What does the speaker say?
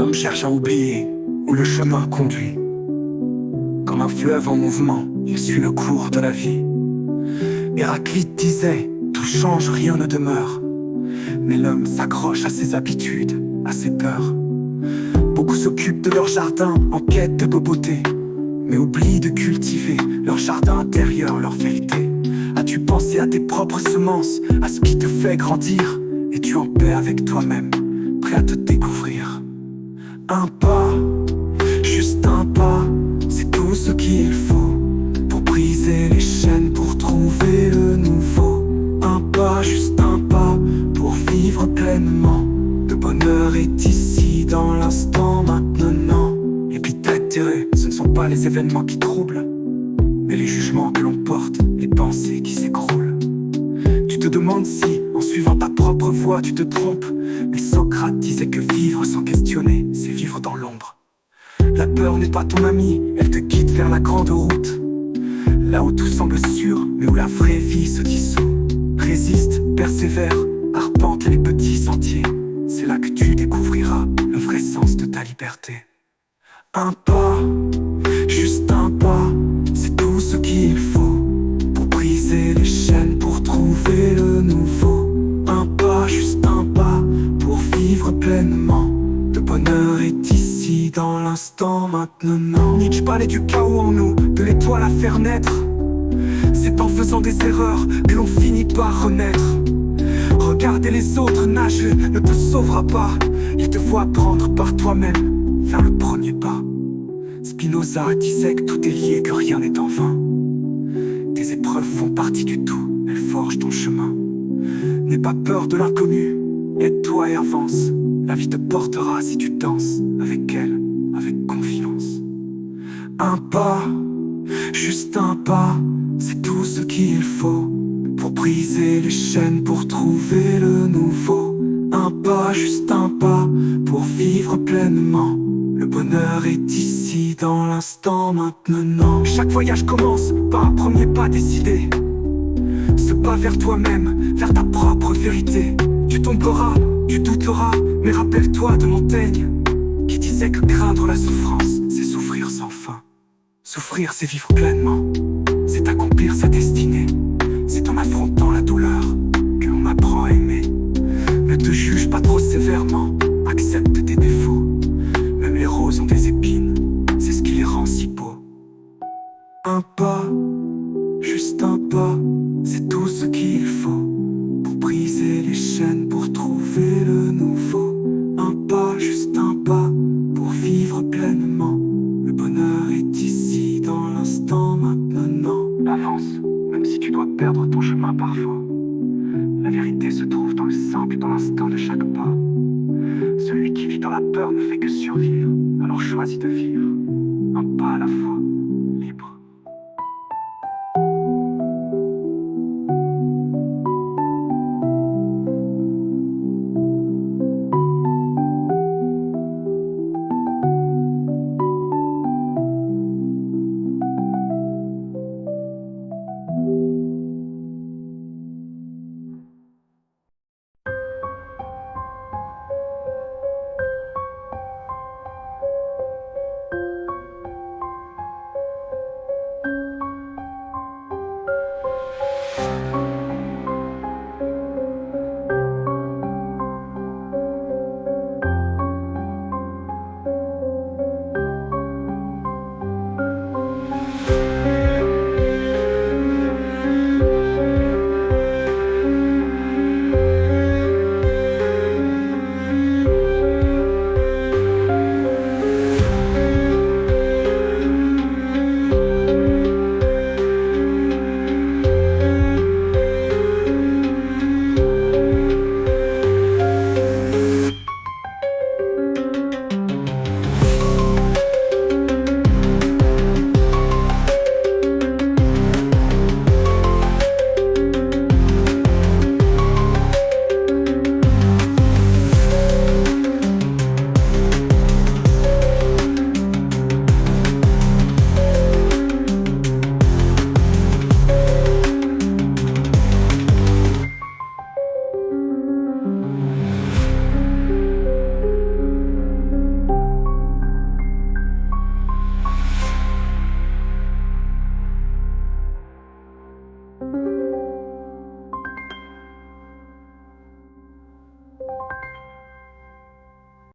L'homme cherche à oublier où le chemin conduit. Comme un fleuve en mouvement, il suit le cours de la vie. Héraclite disait, tout change, rien ne demeure. Mais l'homme s'accroche à ses habitudes, à ses peurs. Beaucoup s'occupent de leur jardin en quête de beauté, mais oublient de cultiver leur jardin intérieur, leur vérité. As-tu pensé à tes propres semences, à ce qui te fait grandir? Es-tu en paix avec toi-même, prêt à te découvrir? Un pas, juste un pas, c'est tout ce qu'il faut pour briser les chaînes, pour trouver le nouveau. Un pas, juste un pas, pour vivre pleinement. Le bonheur est ici, dans l'instant, maintenant. Et puis tête tirée, ce ne sont pas les événements qui troublent, mais les jugements que l'on porte, les pensées qui s'écroulent. Tu te demandes si, en suivant ta propre voie, tu te trompes. Mais Socrate disait que vivre sans questionner, c'est vivre dans l'ombre. La peur n'est pas ton amie, elle te guide vers la grande route. Là où tout semble sûr, mais où la vraie vie se dissout. Résiste, persévère, arpente les petits sentiers. C'est là que tu découvriras le vrai sens de ta liberté. Un pas, juste un pas, c'est tout ce qu'il faut pour briser les chaînes, pour trouver le nouveau. Un pas, juste un pas, pour vivre pleinement. Le bonheur est ici, dans l'instant, maintenant. Nietzsche parlait du chaos en nous, de l'étoile à faire naître. C'est en faisant des erreurs que l'on finit par renaître. Regarder les autres nager ne te sauvera pas. Il te faut apprendre par toi-même, faire le premier pas. Spinoza disait que tout est lié, que rien n'est en vain. Tes épreuves font partie du tout, elles forgent ton chemin. N'aie pas peur de l'inconnu, aide-toi et avance. La vie te portera si tu danses avec elle, avec confiance. Un pas, juste un pas, c'est tout ce qu'il faut pour briser les chaînes, pour trouver le nouveau. Un pas, juste un pas, pour vivre pleinement. Le bonheur est ici, dans l'instant, maintenant. Chaque voyage commence par un premier pas décidé. Ce pas vers toi-même, vers ta propre vérité. Tu tomberas, tu douteras, mais rappelle-toi de Montaigne, qui disait que craindre la souffrance, c'est souffrir sans fin. Souffrir, c'est vivre pleinement, c'est accomplir sa destinée. C'est en affrontant la douleur que l'on apprend à aimer. Ne te juge pas trop sévèrement, accepte tes défauts. Même les roses ont des épines, c'est ce qui les rend si beaux. Un pas, juste un pas, c'est tout ce qu'il faut pour briser les chaînes, pour trouver le nouveau. Un pas, juste un pas, pour vivre pleinement. Le bonheur est ici, dans l'instant, maintenant. Avance, même si tu dois perdre ton chemin parfois. La vérité se trouve dans le simple, dans l'instant de chaque pas. Celui qui vit dans la peur ne fait que survivre, alors choisis de vivre, un pas à la fois.